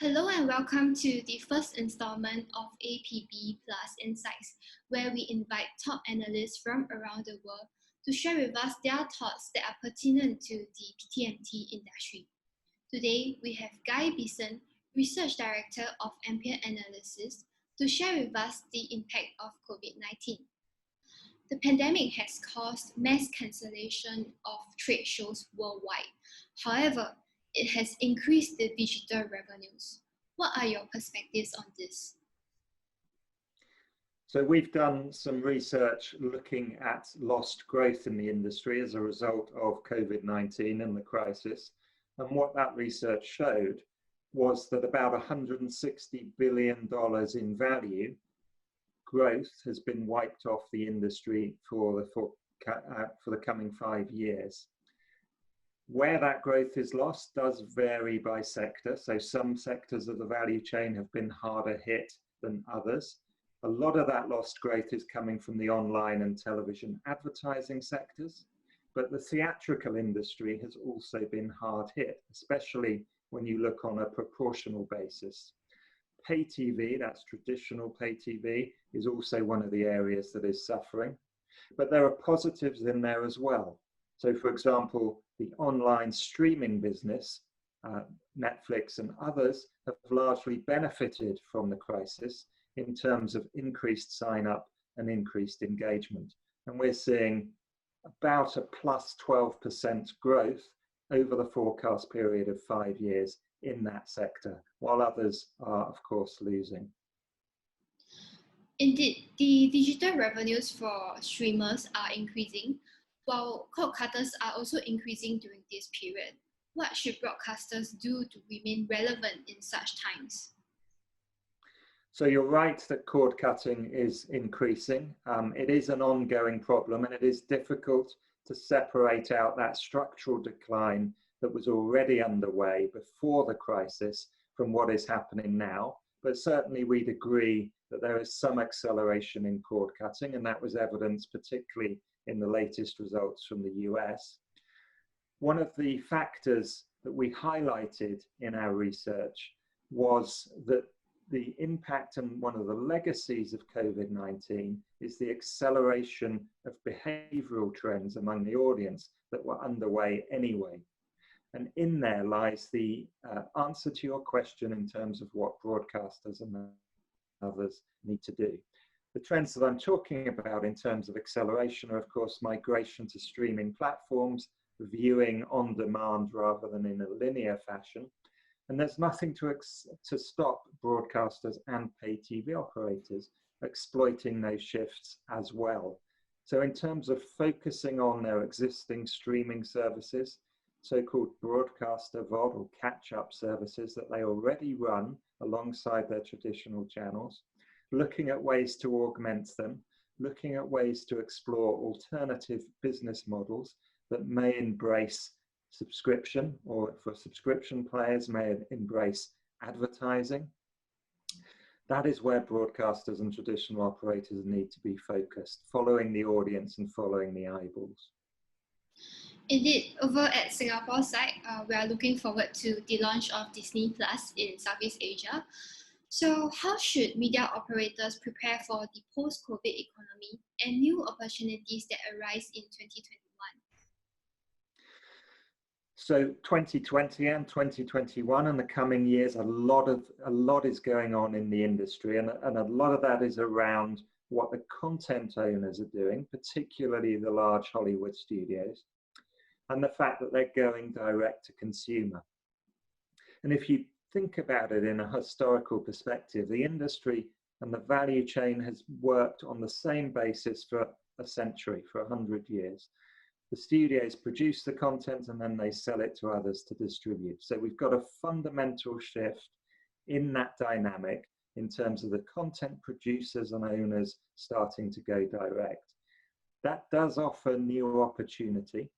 Hello and welcome to the first installment of APB Plus Insights, where we invite top analysts from around the world to share with us their thoughts that are pertinent to the PTMT industry. Today, we have Guy Beeson, Research Director of Ampere Analysis, to share with us the impact of COVID-19. The pandemic has caused mass cancellation of trade shows worldwide. However, it has increased the digital revenues. What are your perspectives on this? So we've done some research looking at lost growth in the industry as a result of COVID-19 and the crisis. And what that research showed was that about $160 billion in value growth has been wiped off the industry for the coming 5 years. Where that growth is lost does vary by sector. So some sectors of the value chain have been harder hit than others. A lot of that lost growth is coming from the online and television advertising sectors, but the theatrical industry has also been hard hit, especially when you look on a proportional basis. Pay TV, that's traditional pay TV, is also one of the areas that is suffering, but there are positives in there as well. So for example, the online streaming business, Netflix and others, have largely benefited from the crisis in terms of increased sign-up and increased engagement. And we're seeing about a plus 12% growth over the forecast period of 5 years in that sector, while others are, of course, losing. Indeed, the digital revenues for streamers are increasing, while cord cutters are also increasing during this period. What should broadcasters do to remain relevant in such times? So you're right that cord cutting is increasing. It is an ongoing problem, and it is difficult to separate out that structural decline that was already underway before the crisis from what is happening now. But certainly we'd agree that there is some acceleration in cord cutting, and that was evidenced particularly in the latest results from the US. One of the factors that we highlighted in our research was that the impact and one of the legacies of COVID-19 is the acceleration of behavioral trends among the audience that were underway anyway. And in there lies the answer to your question in terms of what broadcasters and others need to do. The trends that I'm talking about in terms of acceleration are, of course, migration to streaming platforms, viewing on demand rather than in a linear fashion. And there's nothing to stop broadcasters and pay TV operators exploiting those shifts as well. So in terms of focusing on their existing streaming services, so-called broadcaster VOD or catch-up services that they already run alongside their traditional channels, looking at ways to augment them, looking at ways to explore alternative business models that may embrace subscription, or for subscription players may embrace advertising. That is where broadcasters and traditional operators need to be focused, following the audience and following the eyeballs. Indeed, over at Singapore side, we are looking forward to the launch of Disney Plus in Southeast Asia. So how should media operators prepare for the post-COVID economy and new opportunities that arise in 2021? So 2020 and 2021 and the coming years, a lot is going on in the industry, and a lot of that is around what the content owners are doing, particularly the large Hollywood studios, and the fact that they're going direct to consumer. And if you think about it in a historical perspective, the industry and the value chain has worked on the same basis for a century, for 100 years. The studios produce the content and then they sell it to others to distribute. So we've got a fundamental shift in that dynamic in terms of the content producers and owners starting to go direct. That does offer new opportunity,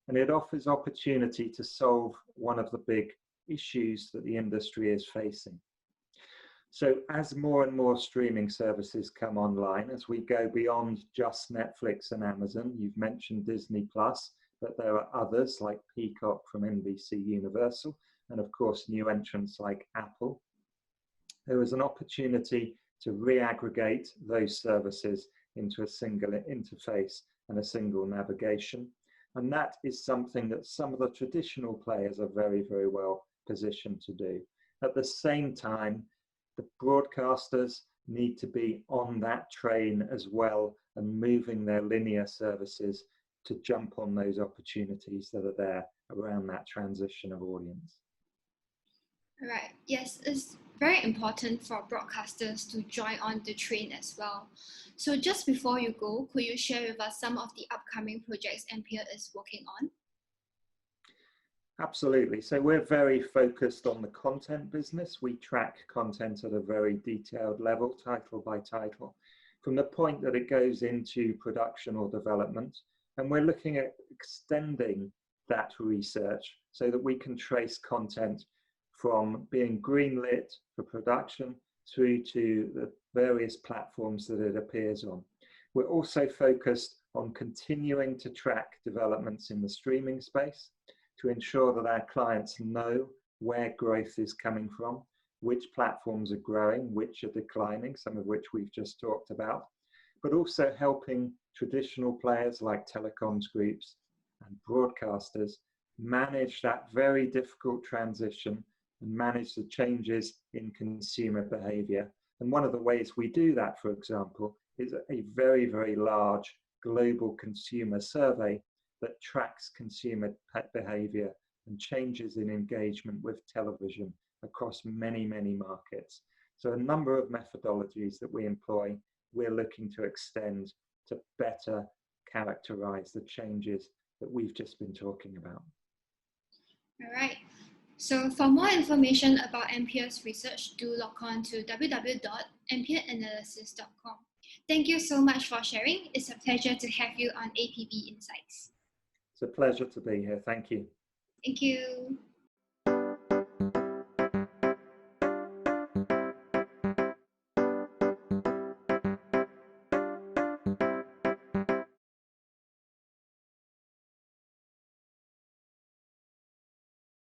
and it offers opportunity to solve one of the big issues that the industry is facing. So as more and more streaming services come online, as we go beyond just Netflix and Amazon, you've mentioned Disney Plus, but there are others like Peacock from NBC Universal, and of course new entrants like Apple. there was an opportunity to re-aggregate those services into a single interface and a single navigation. And that is something that some of the traditional players are very, very well positioned to do. At the same time, the broadcasters need to be on that train as well and moving their linear services to jump on those opportunities that are there around that transition of audience. Right. Yes, it's very important for broadcasters to join on the train as well. So just before you go, could you share with us some of the upcoming projects Ampere is working on? Absolutely. So we're very focused on the content business. We track content at a very detailed level, title by title, from the point that it goes into production or development. And we're looking at extending that research so that we can trace content from being greenlit for production through to the various platforms that it appears on. We're also focused on continuing to track developments in the streaming space to ensure that our clients know where growth is coming from, which platforms are growing, which are declining, some of which we've just talked about, but also helping traditional players like telecoms groups and broadcasters manage that very difficult transition and manage the changes in consumer behavior. And one of the ways we do that, for example, is a very, very large global consumer survey that tracks consumer behavior and changes in engagement with television across many, many markets. So a number of methodologies that we employ, we're looking to extend to better characterize the changes that we've just been talking about. All right. So for more information about Ampere's research, do log on to www.ampereanalysis.com. Thank you so much for sharing. It's a pleasure to have you on APB Insights. It's a pleasure to be here. Thank you. Thank you.